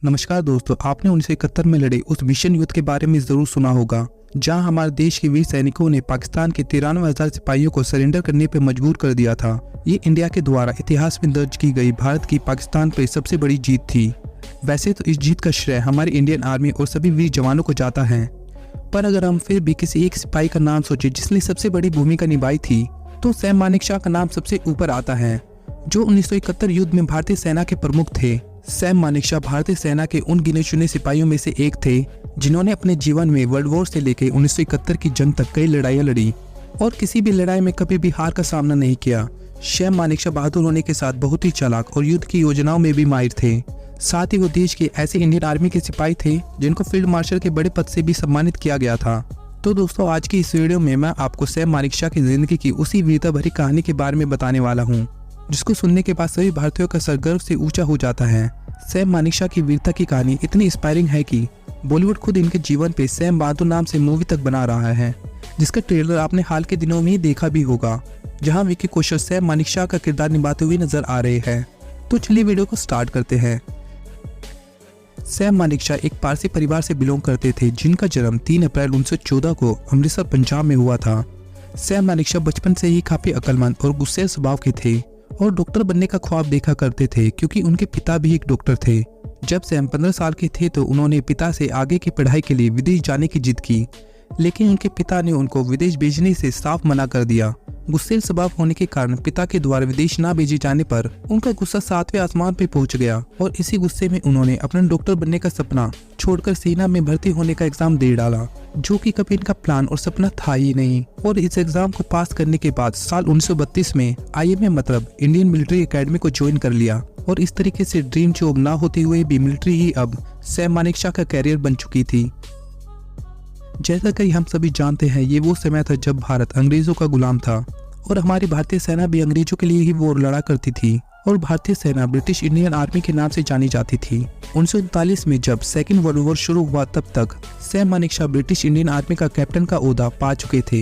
नमस्कार दोस्तों, आपने 1971 में लड़े उस भीषण युद्ध के बारे में जरूर सुना होगा, जहां हमारे देश के वीर सैनिकों ने पाकिस्तान के 93,000 सिपाहियों को सरेंडर करने पर मजबूर कर दिया था। ये इंडिया के द्वारा इतिहास में दर्ज की गई भारत की पाकिस्तान पर सबसे बड़ी जीत थी। वैसे तो इस जीत का श्रेय हमारी इंडियन आर्मी और सभी वीर जवानों को जाता है, पर अगर हम फिर भी किसी एक सिपाही का नाम सोचे जिसने सबसे बड़ी भूमिका निभाई थी, तो सैम मानेकशॉ का नाम सबसे ऊपर आता है, जो 1971 युद्ध में भारतीय सेना के प्रमुख थे। सैम मानेकशॉ भारतीय सेना के उन गिने चुने सिपाहियों में से एक थे जिन्होंने अपने जीवन में वर्ल्ड वॉर से लेकर 1971 की जंग तक कई लड़ाइयां लड़ी और किसी भी लड़ाई में कभी भी हार का सामना नहीं किया। सैम मानेकशॉ बहादुर होने के साथ बहुत ही चालाक और युद्ध की योजनाओं में भी माहिर थे। साथ ही वो देश के ऐसे इंडियन आर्मी के सिपाही थे जिनको फील्ड मार्शल के बड़े पद से भी सम्मानित किया गया था। तो दोस्तों, आज की इस वीडियो में मैं आपको सैम मानेकशॉ की जिंदगी की उसी वीरता भरी कहानी के बारे में बताने वाला हूँ, जिसको सुनने के बाद सभी भारतीयों का सर गर्व से ऊंचा हो जाता है। सैम मानेकशॉ की वीरता की कहानी इतनी इंस्पायरिंग है कि बॉलीवुड खुद इनके जीवन पे सैम बहादुर नाम से मूवी तक बना रहा है, जिसका ट्रेलर आपने हाल के दिनों में ही देखा भी होगा, जहां विकी कौशल सैम मानेकशॉ का किरदार निभाते हुए नजर आ रहे हैं। तो चलिए वीडियो को स्टार्ट करते हैं। सैम मानेकशॉ एक पारसी परिवार से बिलोंग करते थे, जिनका जन्म 3 अप्रैल 1914 को अमृतसर पंजाब में हुआ था। सैम मानेकशॉ बचपन से ही काफी अक्लमंद और गुस्सैल स्वभाव के थे और डॉक्टर बनने का ख्वाब देखा करते थे, क्योंकि उनके पिता भी एक डॉक्टर थे। जब सैम 15 साल के थे तो उन्होंने पिता से आगे की पढ़ाई के लिए विदेश जाने की जिद की, लेकिन उनके पिता ने उनको विदेश भेजने से साफ मना कर दिया। गुस्सैल स्वभाव होने के कारण पिता के द्वारा विदेश ना भेजे जाने पर उनका गुस्सा 7वें आसमान पे पहुंच गया और इसी गुस्से में उन्होंने अपना डॉक्टर बनने का सपना छोड़कर सेना में भर्ती होने का एग्जाम दे डाला, जो कि कभी इनका प्लान और सपना था ही नहीं। और इस एग्जाम को पास करने के बाद साल 1932 में IMA मतलब इंडियन मिलिट्री एकेडमी को ज्वाइन कर लिया और इस तरीके से ड्रीम जॉब ना होते हुए भी मिलिट्री ही अब सैम मानेकशॉ का कैरियर बन चुकी थी। जैसा कि हम सभी जानते हैं, ये वो समय था जब भारत अंग्रेजों का गुलाम था और हमारी भारतीय सेना भी अंग्रेजों के लिए ही वॉर लड़ा करती थी और भारतीय सेना ब्रिटिश इंडियन आर्मी के नाम से जानी जाती थी। 1939 में जब सेकेंड वर्ल्ड वॉर शुरू हुआ, तब तक Sam Manekshaw British Indian army का कैप्टन का ओहदा पा चुके थे,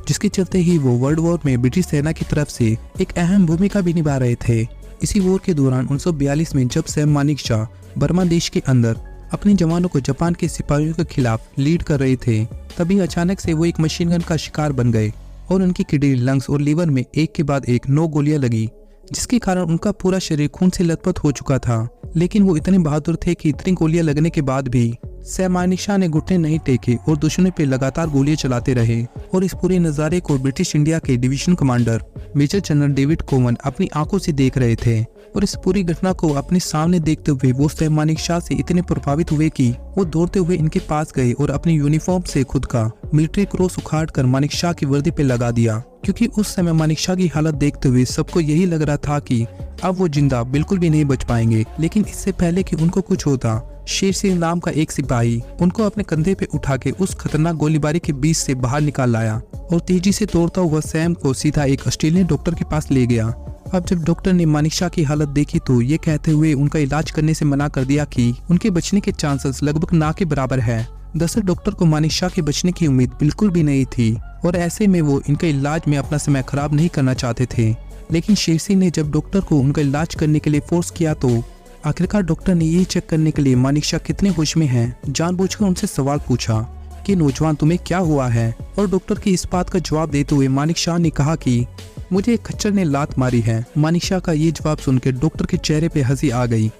जिसके चलते ही वो वर्ल्ड वॉर में ब्रिटिश सेना की तरफ से एक अहम भूमिका भी निभा रहे थे। इसी वॉर के दौरान 1942 में जब सैम मानेकशॉ बर्मा देश के अंदर अपने जवानों को जापान के सिपाहियों के खिलाफ लीड कर रहे थे, तभी अचानक से वो एक मशीन गन का शिकार बन गए और उनकी किडनी, लंग्स और लीवर में एक के बाद एक 9 गोलियां लगी, जिसके कारण उनका पूरा शरीर खून से लथपथ हो चुका था। लेकिन वो इतने बहादुर थे कि इतनी गोलियां लगने के बाद भी सैम मानेकशॉ ने घुटने नहीं टेके और दुश्मनों पे लगातार गोलियां चलाते रहे। और इस पूरे नज़ारे को ब्रिटिश इंडिया के division commander major general David Cowan अपनी आंखों से देख रहे थे और इस पूरी घटना को अपने सामने देखते हुए वो सैम मानेकशॉ से इतने प्रभावित हुए कि वो दौड़ते हुए इनके पास गए और अपनी यूनिफॉर्म से खुद का मिलिट्री क्रॉस उखाड़ कर मानेकशॉ की वर्दी पे लगा दिया, क्योंकि उस समय मानेकशॉ की हालत देखते हुए सबको यही लग रहा था कि अब वो जिंदा बिल्कुल भी नहीं बच पाएंगे। लेकिन इससे पहले कि उनको कुछ होता, शेर सिंह नाम का एक सिपाही उनको अपने कंधे पे उठा के उस खतरनाक गोलीबारी के बीच से बाहर निकाल लाया और तेजी से दौड़ता हुआ सैम को सीधा एक ऑस्ट्रेलियन डॉक्टर के पास ले गया। अब जब डॉक्टर ने मानेकशॉ की हालत देखी तो ये कहते हुए उनका इलाज करने से मना कर दिया कि उनके बचने के चांसेस लगभग ना के बराबर है। दरअसल डॉक्टर को मानेकशॉ के बचने की उम्मीद बिल्कुल भी नहीं थी और ऐसे में वो इनके इलाज में अपना समय खराब नहीं करना चाहते थे। लेकिन शेर सिंह ने जब डॉक्टर को उनका इलाज करने के लिए फोर्स किया तो आखिरकार डॉक्टर ने ये चेक करने के लिए मानेकशॉ कितने होश में हैं, जानबूझकर उनसे सवाल पूछा कि नौजवान तुम्हें क्या हुआ है। और डॉक्टर की इस बात का जवाब देते हुए मानेकशॉ ने कहा कि मुझे एक खच्चर ने लात मारी है। मानेकशॉ का ये जवाब सुनकर डॉक्टर के चेहरे पे हंसी आ गई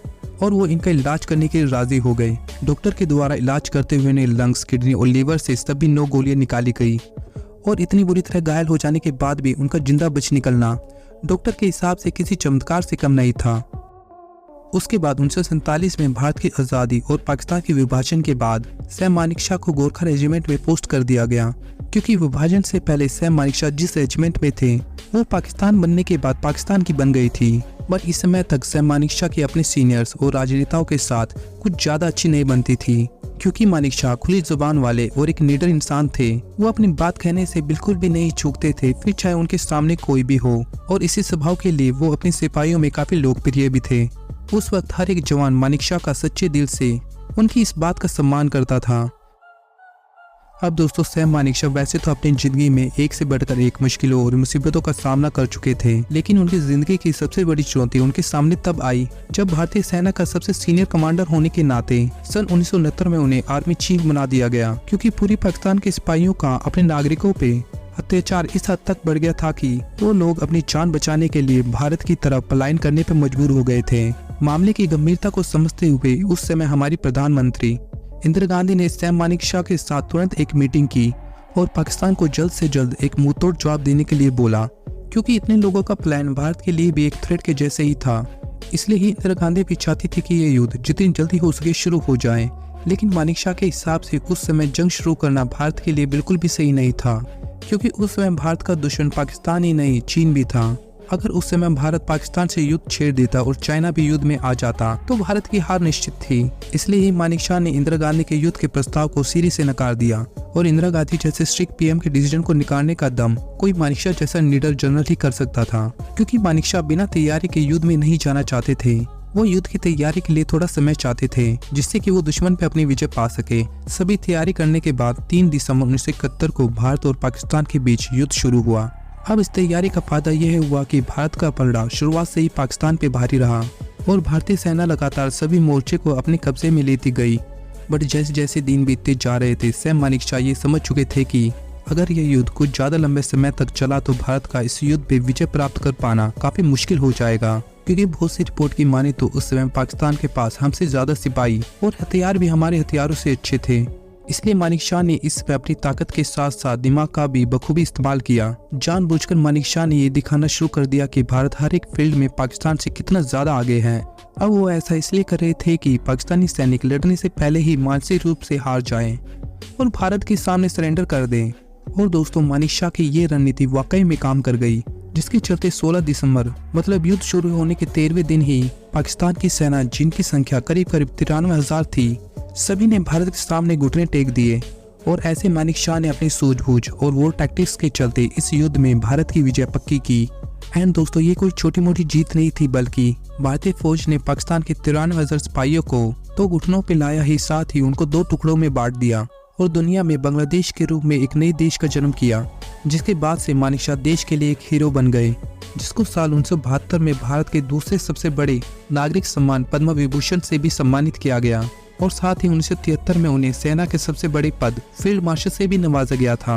और वो इनका इलाज करने के लिए राजी हो गए। डॉक्टर के द्वारा इलाज करते हुए ने लंग्स, किडनी और लीवर से सभी 9 गोलियां निकाली गई और इतनी बुरी तरह घायल हो जाने के बाद भी उनका जिंदा बच निकलना डॉक्टर के हिसाब से किसी चमत्कार से कम नहीं था। उसके बाद 1947 में भारत की आज़ादी और पाकिस्तान के विभाजन के बाद सैम मानेकशॉ को गोरखा रेजिमेंट में पोस्ट कर दिया गया, क्योंकि विभाजन से पहले सैम मानेकशॉ जिस रेजिमेंट में थे वो पाकिस्तान बनने के बाद पाकिस्तान की बन गई थी। बट इस समय तक सैम मानेकशॉ की अपने सीनियर्स और राजनेताओं के साथ कुछ ज़्यादा अच्छी नहीं बनती थी, क्योंकि मानेकशॉ खुली जुबान वाले और एक निडर इंसान थे। वो अपनी बात कहने से बिल्कुल भी नहीं चूकते थे, फिर चाहे उनके सामने कोई भी हो, और इसी स्वभाव के लिए वो अपने सिपाहियों में काफ़ी लोकप्रिय भी थे। उस वक्त हर एक जवान मानेकशॉ का सच्चे दिल से उनकी इस बात का सम्मान करता था। अब दोस्तों सैम मानेकशॉ वैसे तो अपनी जिंदगी में एक से बढ़कर एक मुश्किलों और मुसीबतों का सामना कर चुके थे, लेकिन उनकी जिंदगी की सबसे बड़ी चुनौती उनके सामने तब आई जब भारतीय सेना का सबसे सीनियर कमांडर होने के नाते सन 1969 में उन्हें आर्मी चीफ बना दिया गया, क्योंकि पूरी पाकिस्तान के सिपाहियों का अपने नागरिकों पे अत्याचार इस हद तक बढ़ गया था कि वो लोग अपनी जान बचाने के लिए भारत की तरफ पलायन करने पर मजबूर हो गए थे। मामले की गंभीरता को समझते हुए उस समय हमारी प्रधानमंत्री इंदिरा गांधी ने सैम मानेकशॉ के साथ तुरंत एक मीटिंग की और पाकिस्तान को जल्द से जल्द एक मुंहतोड़ जवाब देने के लिए बोला, क्योंकि इतने लोगों का प्लान भारत के लिए भी एक थ्रेट के जैसे ही था। इसलिए ही इंदिरा गांधी भी चाहती थी कि ये युद्ध जितनी जल्दी हो सके शुरू हो जाए, लेकिन मानेकशॉ के हिसाब से उस समय जंग शुरू करना भारत के लिए बिल्कुल भी सही नहीं था, क्योंकि उस समय भारत का दुश्मन पाकिस्तान ही नहीं चीन भी था। अगर उस समय भारत पाकिस्तान से युद्ध छेड़ देता और चाइना भी युद्ध में आ जाता तो भारत की हार निश्चित थी। इसलिए ही मानेकशॉ ने इंदिरा गांधी के युद्ध के प्रस्ताव को सिरे से नकार दिया और इंदिरा गांधी जैसे स्ट्रिक्ट पीएम के डिसीजन को निकालने का दम कोई मानेकशॉ जैसा निडर जनरल ही कर सकता था, क्योंकि मानेकशॉ बिना तैयारी के युद्ध में नहीं जाना चाहते थे। वो युद्ध की तैयारी के लिए थोड़ा समय चाहते थे, जिससे कि वो दुश्मन पे अपनी विजय पा सके। सभी तैयारी करने के बाद 3 दिसंबर 1971 को भारत और पाकिस्तान के बीच युद्ध शुरू हुआ। अब इस तैयारी का फायदा यह हुआ कि भारत का पलड़ा शुरुआत से ही पाकिस्तान पे भारी रहा और भारतीय सेना लगातार सभी मोर्चे को अपने कब्जे में लेती गई। बट जैसे जैसे दिन बीतते जा रहे थे, सैम मानेकशॉ ये समझ चुके थे कि अगर यह युद्ध कुछ ज्यादा लंबे समय तक चला तो भारत का इस युद्ध पे विजय प्राप्त कर पाना काफी मुश्किल हो जाएगा, क्योंकि बहुत सी रिपोर्ट की माने तो उस समय पाकिस्तान के पास हमसे ज्यादा सिपाही और हथियार भी हमारे हथियारों से अच्छे थे। इसलिए मानेकशॉ ने इस पे अपनी ताकत के साथ साथ दिमाग का भी बखूबी इस्तेमाल किया। जानबूझकर मानेकशॉ ने ये दिखाना शुरू कर दिया कि भारत हर एक फील्ड में पाकिस्तान से कितना ज्यादा आगे है। अब वो ऐसा इसलिए कर रहे थे कि पाकिस्तानी सैनिक लड़ने से पहले ही मानसिक रूप से हार जाएं और भारत के सामने सरेंडर कर दें। और दोस्तों मानेकशॉ की ये रणनीति वाकई में काम कर गई, जिसके चलते 16 दिसंबर मतलब युद्ध शुरू होने के 13वें दिन ही पाकिस्तान की सेना, जिनकी संख्या करीब 93,000 थी, सभी ने भारत के सामने घुटने टेक दिए। और ऐसे मानेकशॉ ने अपनी सूझबूझ और वॉर टैक्टिक्स के चलते इस युद्ध में भारत की विजय पक्की की। एंड दोस्तों ये कोई छोटी मोटी जीत नहीं थी, बल्कि भारतीय फौज ने पाकिस्तान के 93,000 सिपाहियों को तो घुटनों पे लाया ही, साथ ही उनको 2 टुकड़ों में बांट दिया और दुनिया में बांग्लादेश के रूप में एक नए देश का जन्म किया। जिसके बाद से मानेकशॉ देश के लिए एक हीरो बन गए, जिसको साल 1972 में भारत के दूसरे सबसे बड़े नागरिक सम्मान पद्म विभूषण से भी सम्मानित किया गया। और साथ ही 1973 में उन्हें सेना के सबसे बड़े पद फील्ड मार्शल से भी नवाजा गया था।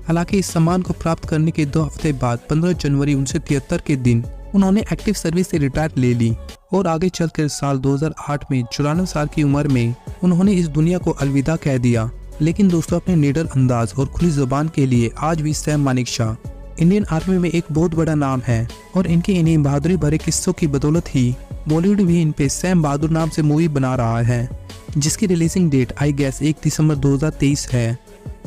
हालांकि इस सम्मान को प्राप्त करने के 2 हफ्ते बाद 15 जनवरी 1973 के दिन उन्होंने एक्टिव सर्विस से रिटायर ले ली और आगे चलकर साल 2008 में 94 साल की उम्र में उन्होंने इस दुनिया को अलविदा कह दिया। लेकिन दोस्तों अपने निडर अंदाज और खुली जुबान के लिए आज भी सैम मानेकशॉ इंडियन आर्मी में एक बहुत बड़ा नाम है और इनके इन्हीं बहादुरी भरे किस्सों की बदौलत ही बॉलीवुड भी इन पे सैम बहादुर नाम से मूवी बना रहा है, जिसकी रिलीजिंग डेट आई गेस 1 दिसंबर 2023 है।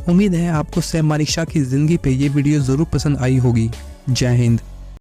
उम्मीद है आपको सैम मानेकशॉ की जिंदगी पे ये वीडियो जरूर पसंद आई होगी। जय हिंद।